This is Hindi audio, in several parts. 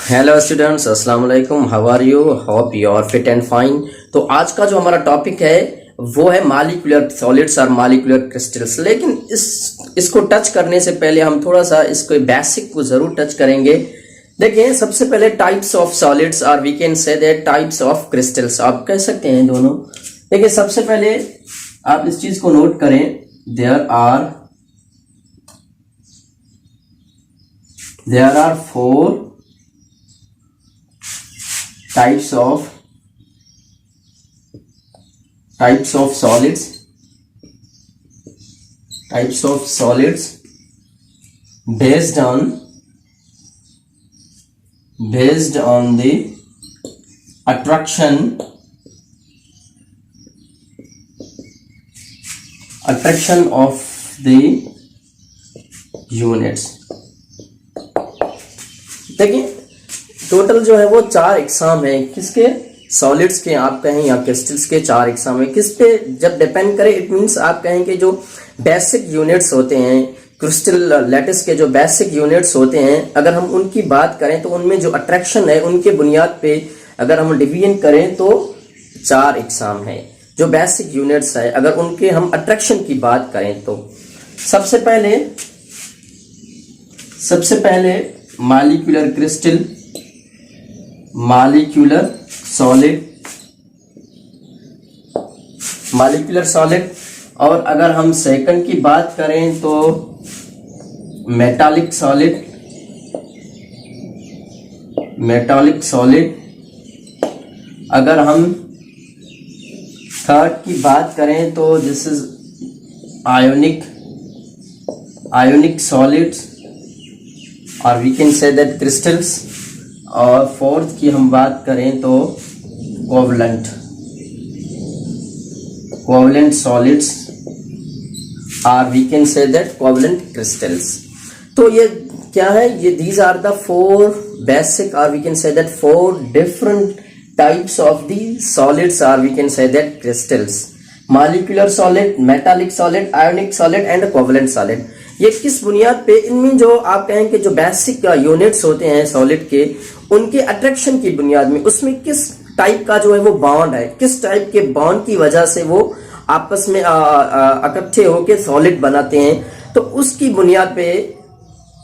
हेलो स्टूडेंट्स, अस्सलाम वालेकुम। How are you? Hope you are fit and fine. तो आज का जो हमारा टॉपिक है वो है मॉलिक्यूलर सॉलिड्स और मॉलिक्यूलर क्रिस्टल्स। लेकिन इसको टच करने से पहले हम थोड़ा सा इसको बेसिक को जरूर टच करेंगे। देखिए, सबसे पहले टाइप्स ऑफ सॉलिड्स और we can say that types of crystals, आप कह सकते हैं दोनों। देखिए, सबसे पहले आप इस चीज को नोट करें, there are four types of solids based on the attraction of the units। देखिए, टोटल जो है वो 4 एग्जाम है। किसके? सॉलिड्स के आप कहें या क्रिस्टल्स के 4 एग्जाम है। किस पे जब डिपेंड करे, इट मींस आप कहेंगे जो बेसिक यूनिट्स होते हैं, क्रिस्टल लैटिस के जो बेसिक यूनिट्स होते हैं, अगर हम उनकी बात करें तो उनमें जो अट्रैक्शन है उनके बुनियाद पे अगर हम डिवीजन करें तो 4 एग्जाम है। जो बेसिक यूनिट्स है अगर उनके हम अट्रैक्शन की बात करें तो सबसे पहले मॉलिक्यूलर क्रिस्टल, मॉलिक्यूलर सॉलिड, और अगर हम सेकंड की बात करें तो मेटालिक सॉलिड। अगर हम थर्ड की बात करें तो दिस इज आयोनिक सॉलिड्स और we can say that crystals. और फोर्थ की हम बात करें तो कोवलेंट सॉलिड्स और we can say that covalent crystals. तो ये क्या है? ये दीज आर द 4 बेसिक और we can say that 4 different types of the solids और we can say that crystals. Molecular solid, metallic solid, ionic solid and covalent solid. ये किस बुनियाद पे? इनमें जो आप कहेंगे जो बेसिक यूनिट्स होते हैं सॉलिड के, उनके अट्रैक्शन की बुनियाद में उसमें किस टाइप का जो है वो बॉन्ड है, किस टाइप के बॉन्ड की वजह से वो आपस में इकट्ठे होकर सॉलिड बनाते हैं। तो उसकी बुनियाद पे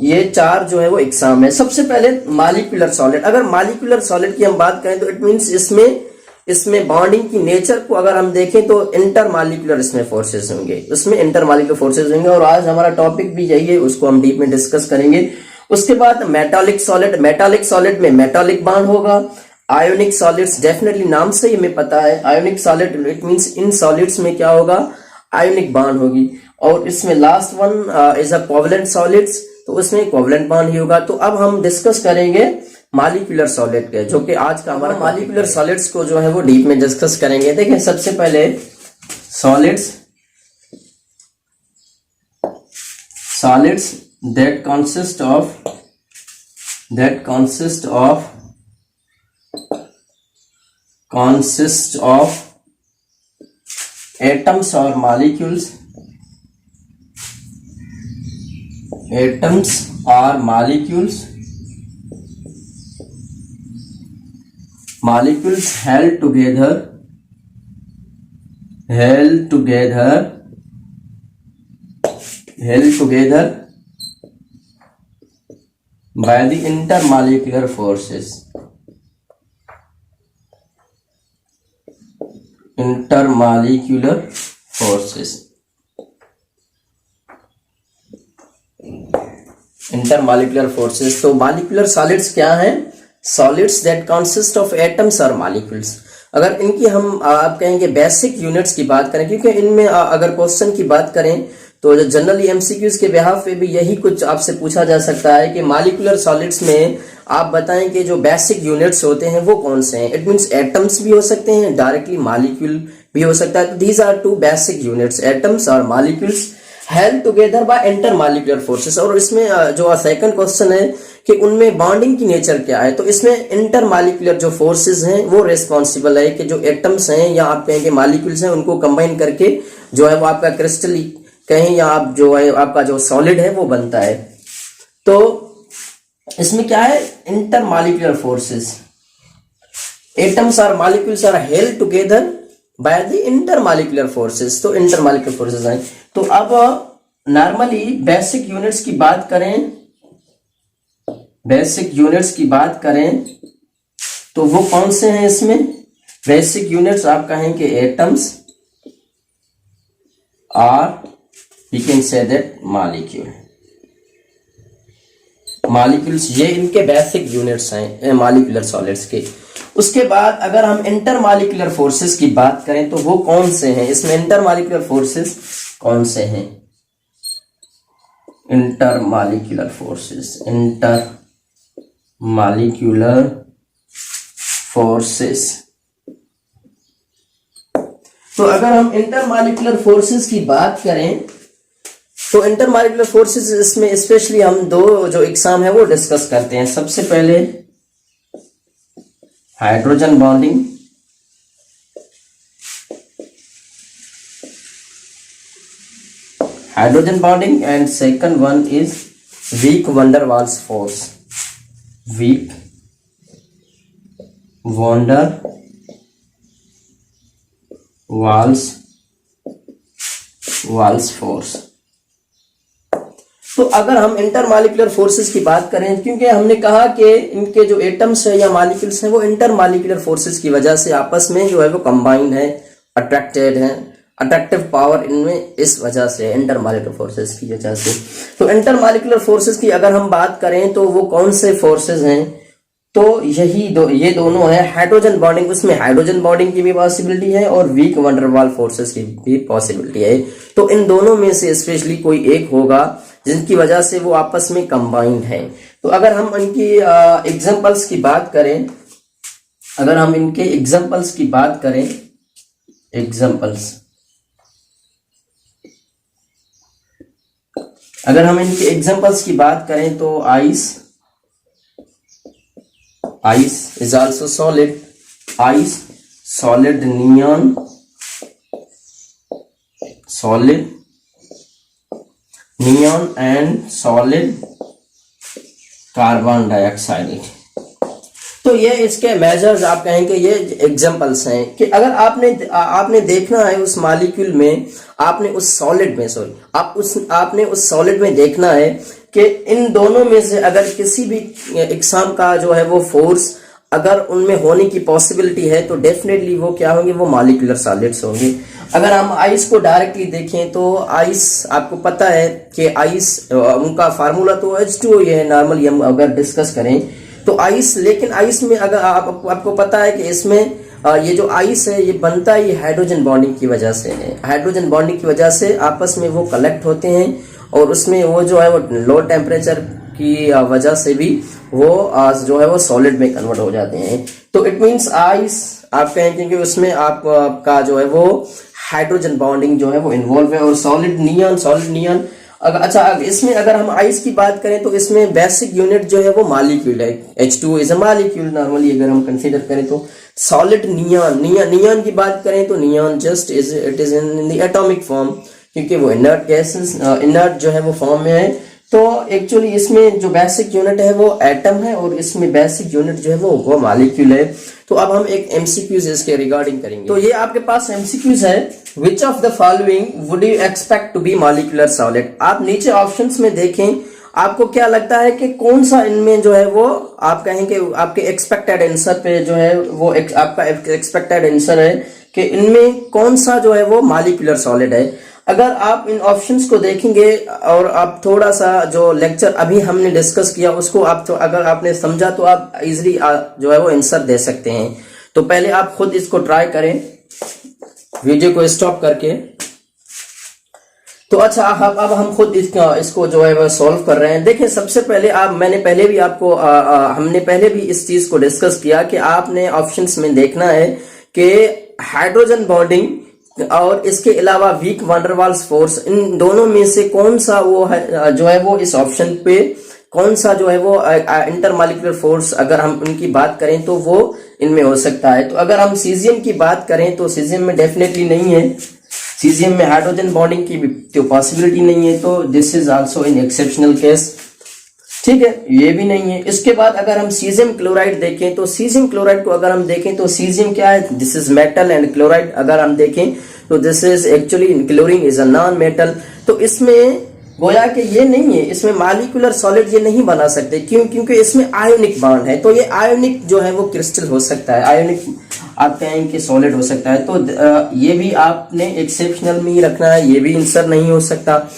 ये 4 जो है वो एग्जाम है। सबसे पहले मॉलिक्यूलर सॉलिड। अगर मॉलिक्यूलर सॉलिड की हम बात करें तो इट मींस इसमें बॉन्डिंग की नेचर को अगर हम देखें तो इंटरमॉलिक्यूलर इसमें फोर्सेस होंगे, इसमें इंटरमॉलिक्यूलर फोर्सेस होंगे। और आज हमारा टॉपिक भी यही है, उसको हम डीप में डिस्कस करेंगे। उसके बाद मेटालिक सॉलिड में मेटालिक बॉन्ड होगा। आयोनिक सॉलिड्स, डेफिनेटली नाम से ही हमें पता है, ionic solid it means in solids में क्या होगा? आयोनिक बॉन्ड होगी। और इसमें last one is a covalent solids, तो उसमें कोवलेंट बॉन्ड ही होगा। तो अब हम डिस्कस करेंगे मॉलिक्यूलर सॉलिड के, जो कि आज का हमारा मॉलिक्यूलर सॉलिड्स को जो है वो डीप में डिस्कस करेंगे। देखिए, सबसे पहले solids that consist of atoms or molecules, molecules held together by the intermolecular forces। Intermolecular forces. तो मॉलिक्यूलर सॉलिड्स क्या हैं? Solids that consist of atoms और मॉलिक्यूल्स। अगर इनकी हम आप कहेंगे बेसिक यूनिट्स की बात करें, क्योंकि इनमें अगर क्वेश्चन की बात करें तो जनरली एमसीक्यूज के बिहाफ पे भी यही कुछ आपसे पूछा जा सकता है कि मॉलिक्यूलर सॉलिड्स में आप बताएं कि जो बेसिक यूनिट्स होते हैं वो कौन से हैं। इट मींस एटम्स भी हो सकते हैं, डायरेक्टली मॉलिक्यूल भी हो सकता है। तो these are 2 basic units, atoms और molecules held together by intermolecular forces. और इसमें जो सेकंड क्वेश्चन है कि उनमें बॉन्डिंग की नेचर क्या है, तो इसमें इंटरमॉलिक्यूलर जो फोर्सेस हैं वो रिस्पॉन्सिबल है कि जो एटम्स हैं या आप कहेंगे मॉलिक्यूल्स हैं उनको कंबाइन करके जो है वो आपका क्रिस्टल कहें या आप जो है आपका जो सॉलिड है वो बनता है। तो इसमें क्या है, इंटरमॉलिक्यूलर फोर्सेस, एटम्स और molecules are held together by the intermolecular forces, तो इंटरमॉलिक्यूलर फोर्सेस आए। तो अब नॉर्मली बेसिक यूनिट्स की बात करें, बेसिक यूनिट्स की बात करें तो वो कौन से हैं इसमें, बेसिक यूनिट्स आप कहेंगे एटम्स और we can say that molecule, molecules, ये इनके बेसिक यूनिट्स हैं मॉलिक्यूलर सॉलिड्स के। उसके बाद अगर हम इंटरमॉलिक्यूलर फोर्सेस की बात करें तो वो कौन से हैं, इसमें इंटरमॉलिक्यूलर फोर्सेस कौन से हैं, इंटरमॉलिक्यूलर फोर्सेस, इंटरमॉलिक्यूलर फोर्सेस। तो अगर हम इंटरमॉलिक्यूलर फोर्सेस की बात करें तो इंटरमॉलिक्यूलर फोर्सेस इसमें स्पेशली हम दो जो एग्जाम है वो डिस्कस करते हैं। सबसे पहले hydrogen bonding, hydrogen bonding and second one is weak van der Waals force, weak van der Waals force. तो अगर हम इंटरमॉलिक्यूलर फोर्सेस की बात करें, क्योंकि हमने कहा कि इनके जो एटम्स है या मॉलिक्यूल्स हैं वो इंटरमॉलिक्यूलर फोर्सेस की वजह से आपस में जो है वो कंबाइंड है, अट्रैक्टेड है, अट्रैक्टिव पावर इनमें इस वजह से, इंटरमॉलिक्यूलर फोर्सेस की वजह से। तो इंटरमॉलिक्यूलर फोर्सेस की अगर हम बात करें तो वो कौन से फोर्सेस हैं, तो ये दोनों है, हाइड्रोजन बॉन्डिंग, उसमें हाइड्रोजन बॉन्डिंग की भी पॉसिबिलिटी है और वीक वंडरवाल फोर्सेस की भी पॉसिबिलिटी है। तो इन दोनों में से स्पेशली कोई एक होगा जिनकी वजह से वो आपस में कंबाइंड है। तो अगर हम इनकी एग्जांपल्स की बात करें, अगर हम इनके एग्जांपल्स की बात करें, एग्जांपल्स, अगर हम इनके एग्जांपल्स की बात करें तो ice is also solid, ice, solid neon, and solid carbon dioxide. तो ये इसके मेजर्स आप कहेंगे, ये एग्जांपल्स हैं कि अगर आपने देखना है उस मॉलिक्यूल में, आपने उस सॉलिड में देखना है कि इन दोनों में से अगर किसी भी एग्जाम का जो है वो फोर्स अगर उनमें होने की पॉसिबिलिटी है तो डेफिनेटली वो क्या होंगे, वो मॉलिक्यूलर सॉलिड्स होंगे। अगर हम आइस को डायरेक्टली देखें तो आइस, आपको पता है कि आइस उनका फार्मूला तो H2O ये है नॉर्मली, हम अगर डिस्कस करें तो आइस, लेकिन आइस में अगर आपको पता है कि इसमें ये जो आइस है ये बनता ही हाइड्रोजन बॉन्डिंग की वजह से है। हाइड्रोजन बॉन्डिंग की वजह से आपस में वो कलेक्ट होते हैं और उसमें वो जो है वो लो टेम्परेचर की वजह से भी वो जो है वो सॉलिड में कन्वर्ट हो जाते हैं। तो इट मींस आइस आप कहेंगे कि उसमें आपका जो है वो हाइड्रोजन बॉन्डिंग जो है वो इन्वॉल्व है। और सॉलिड नियन अच्छा, इसमें अगर हम आइस की बात करें तो इसमें बेसिक यूनिट जो है वो मॉलिक्यूल है, H2O is a molecule normally अगर हम कंसीडर करें तो। सॉलिड नियॉन की बात करें तो neon just it is in the atomic form, क्योंकि वो इनर्ट गैसेस, इनर्ट जो है वो फॉर्म में है। तो एक्चुअली इसमें जो बेसिक यूनिट है वो एटम है और इसमें बेसिक यूनिट जो है वो मॉलिक्यूल है। तो अब हम एक एमसीक्यूज इसके रिगार्डिंग करेंगे। तो ये आपके पास एमसीक्यूज है, which of the following would you expect to be molecular solid. आप नीचे ऑप्शंस में देखें, आपको क्या लगता है कि कौन सा इनमें जो है वो आप कहेंगे, आपके एक्सपेक्टेड आंसर पे जो है वो आपका एक्सपेक्टेड आंसर है कि इनमें कौन सा जो है वो मॉलिक्यूलर सॉलिड है। अगर आप इन ऑप्शंस को देखेंगे और आप थोड़ा सा जो लेक्चर अभी हमने डिस्कस किया उसको आप तो अगर आपने समझा तो आप इजीली जो है वो आंसर दे सकते हैं। तो पहले आप खुद इसको ट्राई करें वीडियो को स्टॉप करके। तो अच्छा, अब हम खुद इसको जो है वो सॉल्व कर रहे हैं। देखिए सबसे पहले हमने पहले भी इस चीज को डिस्कस किया कि आपने ऑप्शंस में देखना है कि हाइड्रोजन बॉन्डिंग और इसके अलावा वीक वंडरवाल्स फोर्स, इन दोनों में से कौन सा वो है जो है वो इस ऑप्शन पे कौन सा जो है वो इंटरमॉलिक्यूलर फोर्स अगर हम उनकी बात करें तो वो इनमें हो सकता है। तो अगर हम सीजियम की बात करें तो सीजियम में डेफिनेटली नहीं है, सीजियम में हाइड्रोजन बॉन्डिंग की भी तो पॉसिबिलिटी नहीं है। तो this is also in exceptional case. ठीक है, ये भी नहीं है। इसके बाद अगर हम सीजियम क्लोराइड देखें तो सीजियम क्लोराइड को अगर हम देखें तो सीजियम क्या है, this is metal and chloride अगर हम देखें तो this is actually chlorine is a non metal. तो इसमें गोया कि ये नहीं है, इसमें मॉलिक्यूलर सॉलिड ये नहीं बना सकते, क्यों? क्योंकि इसमें आयोनिक बॉन्ड है। तो ये आयोनिक जो है वो क्रिस्टल हो सकता है, आयोनिक आप कहें कि सॉलिड हो सकता है। तो ये भी आपने एक्सेप्शनल में ही रखना है, ये भी आंसर नहीं हो सकता।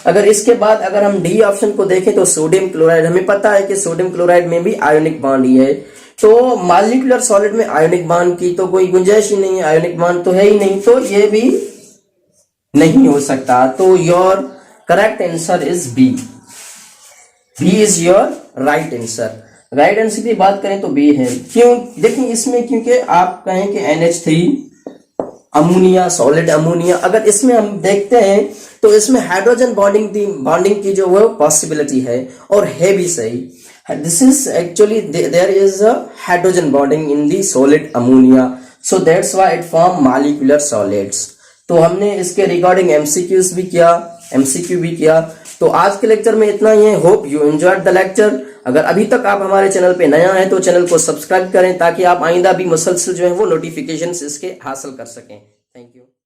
अगर इसके बाद अगर हम डी ऑप्शन को देखें तो सोडियम क्लोराइड, हमें पता है कि सोडियम क्लोराइड में भी आयोनिक बॉन्ड ही है। तो मॉलिक्यूलर सॉलिड में आयोनिक बॉन्ड की तो कोई गुंजाइश ही नहीं है, आयोनिक बॉन्ड तो है ही नहीं, तो ये भी नहीं हो सकता। तो your correct answer is B, B is your right answer. Right answer की बात करें तो बी है। क्यों? देखिए इसमें क्योंकि आप कहें कि NH3 अमोनिया, सॉलिड अमोनिया, अगर इसमें हम देखते हैं तो इसमें हाइड्रोजन बॉन्डिंग की जो वो पॉसिबिलिटी है और है भी सही। This is actually there is a hydrogen bonding in the solid ammonia, so that's why it form molecular solids. तो हमने इसके रिगार्डिंग एमसीक्यूज भी किया, एमसीक्यू भी किया। तो आज के लेक्चर में इतना ही है। Hope you enjoyed the lecture. अगर अभी तक आप हमारे चैनल पे नया है तो चैनल को सब्सक्राइब करें ताकि आप आइंदा भी मुसलसल जो है वो नोटिफिकेशंस इसके हासिल कर सकें।